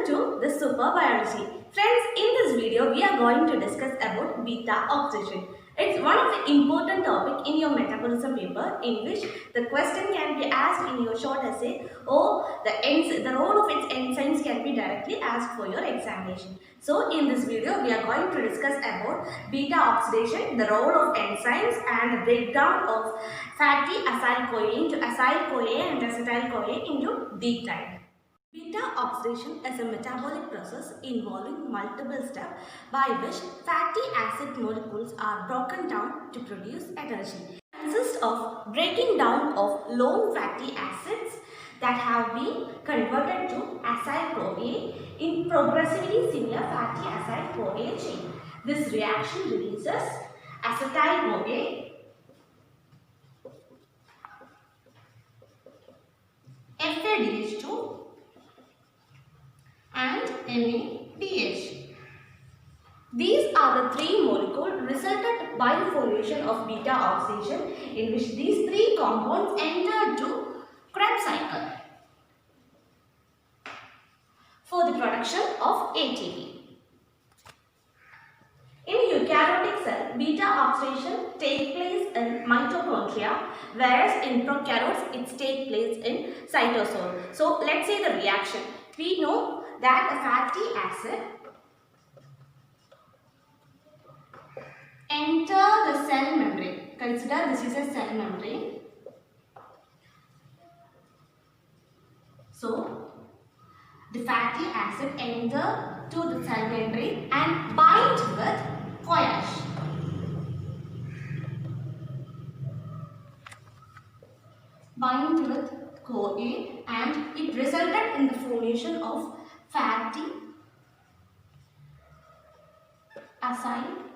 Welcome to the Super Biology. Friends, in this video we are going to discuss about beta oxidation. It's one of the important topic in your metabolism paper in which the question can be asked in your short essay or the role of its enzymes can be directly asked for your examination. So in this video we are going to discuss about beta oxidation, the role of enzymes and the breakdown of fatty acyl-CoA into acyl-CoA and acetyl-CoA into D type. Beta oxidation is a metabolic process involving multiple steps by which fatty acid molecules are broken down to produce energy. It consists of breaking down of lone fatty acids that have been converted to acyl-CoA in progressively similar fatty acyl-CoA chain. This reaction releases acetyl-CoA, FADH2 and NADH. These are the three molecules resulted by the formation of beta oxidation in which these three compounds enter to Krebs cycle for the production of ATP. In eukaryotic cell, beta oxidation takes place in mitochondria, whereas in prokaryotes it takes place in cytosol. So let's say the reaction. We know that a fatty acid enter the cell membrane. Consider this is a cell membrane. So the fatty acid enter to the cell membrane and bind with CoA. Bind with CoA and it resulted in the formation of fatty acyl-CoA.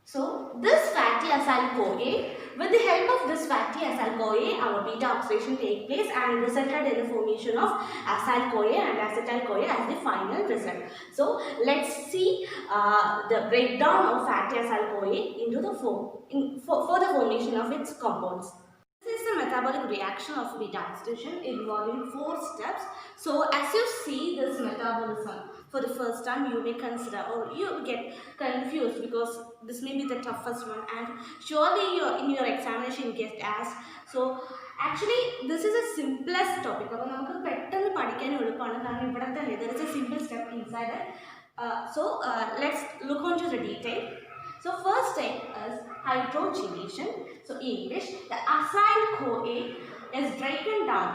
So this fatty acyl-CoA, with the help of this fatty acyl-CoA, our beta oxidation takes place and resulted in the formation of acyl-CoA and acetyl-CoA as the final result. So let's see the breakdown of fatty acyl-CoA into the for the formation of its compounds. This is the metabolic reaction of beta oxidation involving 4 steps. So as you see this metabolism for the first time, you may consider or you get confused because this may be the toughest one and surely in your examination get asked. So actually this is the simplest topic. There is a simple step inside it. So let's look onto the detail. So first step is hydrogenation. So in English, the acyl-CoA is broken down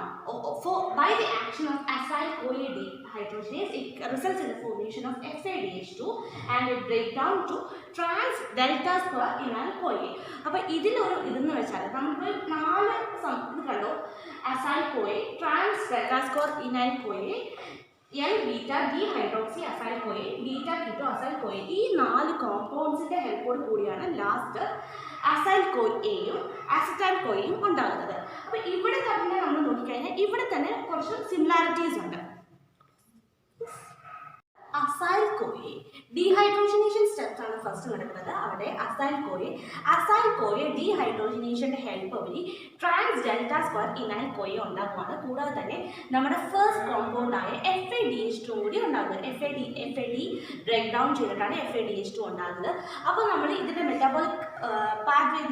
by the action of acyl-CoA dehydrogenase. It results in the formation of FADH2 and it breaks down to trans delta square enal CoA. Now, this is acyl-CoA, trans delta square enal CoA, L-beta dehydroxy acyl-CoA, beta keto acyl-CoA. These 4 compounds in the help of last acyl-CoA and acetyl-CoA. Now, here similarities. Acyl-CoA dehydrogenation steps are the first one. Acyl-CoA dehydrogenation help trans delta square enal CoA our first compound FADH2 FAD breakdown FADH2 now we metabolic pathway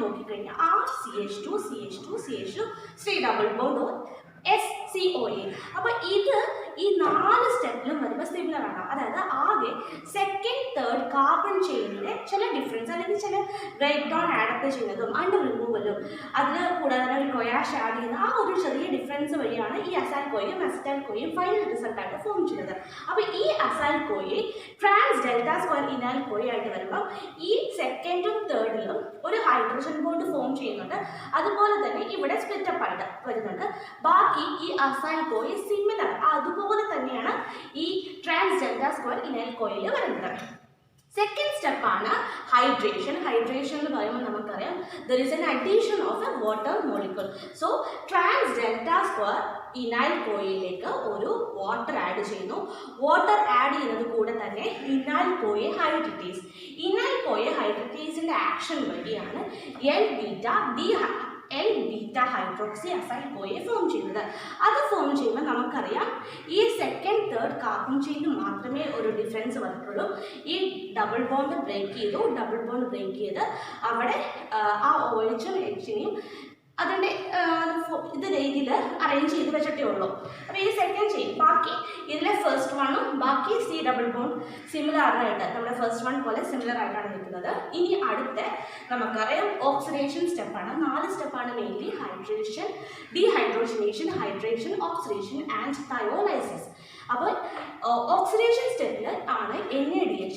CH2 3 double bond or SCOA. Now, these 4 steps are similar. Second, third carbon chain difference breakdown add and removal. CoA add difference acyl-CoA and acetyl-CoA final result form. Now, this acyl-CoA trans delta square enal CoA this second and third hydrogen bond form that's split up. This acyl-CoA is similar. This trans delta square enal CoA. Second step is hydration. Hydration, there is an addition of a water molecule. So, trans delta square enal CoA water add water add enal CoA hydratase. Enal CoA hydratase in action L-beta hydroxy acyl-CoA form ചെയ്യുന്നത്. അത് form ചെയ്യുമ്പോൾ നമുക്ക് നമുക്കറിയാം ഈ second third carbon ചെയിനിൽ മാത്രമേ ഒരു difference വന്നിട്ടുള്ളൂ. ഈ ഡബിൾ ബോണ്ട് ബ്രേക്ക് ചെയ്ത് അവിടെ ആ OH-ഉം H-നെയും അതിൻ്റെ ഇത് രീതിയിൽ അറേഞ്ച് ചെയ്ത് വെച്ചിട്ടേ ഉള്ളൂ. അപ്പോൾ ഈ സെക്കൻഡ് ചെയിൻ ബാക്കി ഇതിലെ ഫസ്റ്റ് വണ്ണും ബാക്കി സി ഡബിൾ ബോണ്ട് സിമിലർ ആയിട്ട് നമ്മുടെ ഫസ്റ്റ് വൺ പോലെ സിമിലർ ആയിട്ടാണ് നിൽക്കുന്നത്. ഇനി അടുത്ത നമുക്കറിയാം ഓക്സിഡേഷൻ സ്റ്റെപ്പാണ്. 4 സ്റ്റെപ്പാണ് mainly: hydration, dehydrogenation, hydration, oxidation and thiolysis. അപ്പോൾ ഓക്സിഡേഷൻ സ്റ്റെപ്പിൽ ആണ് NADH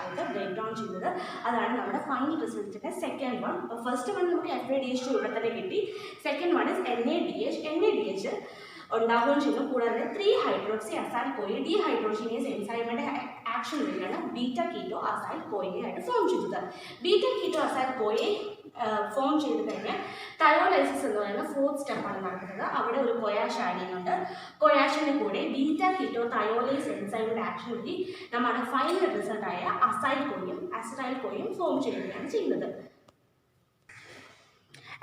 ആയിട്ട് ബ്രേക്ക് ഡൗൺ ചെയ്യുന്നത്. അതാണ് നമ്മുടെ ഫൈനൽ റിസൾട്ടിൻ്റെ സെക്കൻഡ് വൺ. ഫസ്റ്റ് വൺ നമുക്ക് FADH2 ഇവിടെ തന്നെ കിട്ടി. സെക്കൻഡ് വൺ ഇസ് NADH ഉണ്ടാവുകയും ചെയ്യുന്നു. കൂടാതെ 3-ഹൈഡ്രോക്സി അസൈൽ-CoA ഡീഹൈഡ്രോജനേസ് എൻസൈമിന്റെ ആക്ഷൻ വഴിയാണ് ബീറ്റ കീറ്റോ അസൈൽ-CoA ആയിട്ട് ഫോം ചെയ്തത്. ബീറ്റ കീറ്റോ അസൈൽ-CoA ഫോം ചെയ്ത് കഴിഞ്ഞാൽ തയോലൈസിസ് എന്ന് പറയുന്ന 4th സ്റ്റെപ്പാണ് നടക്കുന്നത്. അവിടെ ഒരു കൊയാഷ് ആഡ് ചെയ്യുന്നുണ്ട്. കൊയാഷിൻ്റെ കൂടെ ബീറ്റ കീറ്റോ തയോലൈസ് എൻസൈമിന്റെ ആക്ഷൻ വഴി നമ്മുടെ ഫൈനൽ റിസൾട്ടായ അസൈൽ-CoAയും ഫോം ചെയ്യുകയാണ് ചെയ്യുന്നത്.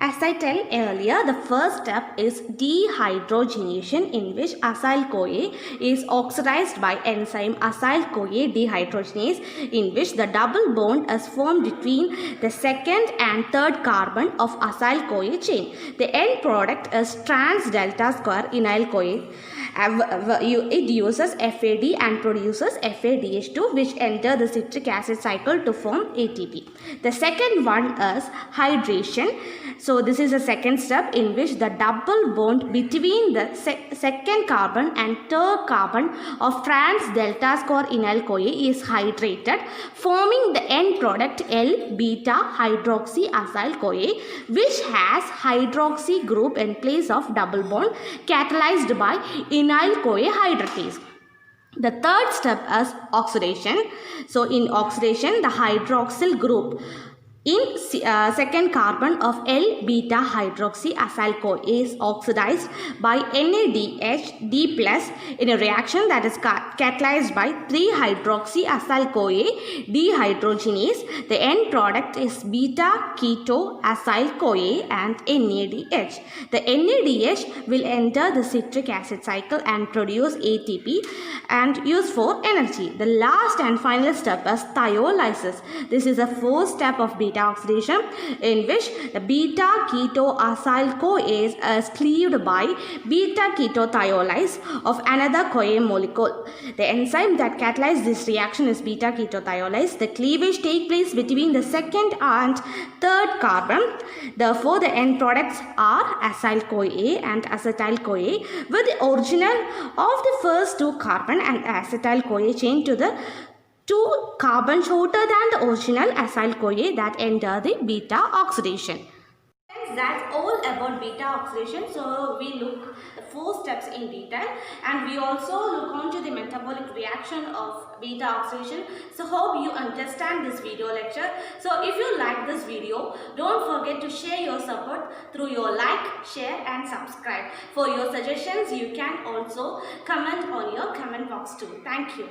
As I tell earlier, the first step is dehydrogenation, in which acyl-CoA is oxidized by enzyme acyl-CoA dehydrogenase, in which the double bond is formed between the second and third carbon of acyl-CoA chain. The end product is trans delta square encyl-CoA. It uses FAD and produces FADH2, which enter the citric acid cycle to form ATP. The second one is hydration. So this is a second step in which the double bond between the second carbon and third carbon of trans delta square encyl-CoA is hydrated, forming the end product L-beta hydroxy acyl-CoA, which has hydroxy group in place of double bond catalyzed by encyl-CoA hydratase. The third step is oxidation. So in oxidation, the hydroxyl group in second carbon of L-beta hydroxy acyl-CoA is oxidized by NADH D+ in a reaction that is catalyzed by 3-hydroxy acyl-CoA dehydrogenase. The end product is beta keto acyl-CoA and NADH. The NADH will enter the citric acid cycle and produce ATP and use for energy. The last and final step is thiolysis. This is the 4th step of beta oxidation, in which the beta keto acyl-CoA is cleaved by beta keto thiolysis of another CoA molecule. The enzyme that catalyzes this reaction is beta keto thiolysis. The cleavage takes place between the second and third carbon. Therefore, the end products are acyl-CoA and acetyl-CoA, with the original of the first 2 carbon and acetyl-CoA chain to the 2 carbon shorter than the original acyl-CoA that enter the beta oxidation. That's all about beta oxidation. So we look the 4 steps in detail, and we also look on to the metabolic reaction of beta oxidation. So hope you understand this video lecture. So if you like this video, don't forget to share your support through your like, share and subscribe. For your suggestions, you can also comment on your comment box too. Thank you.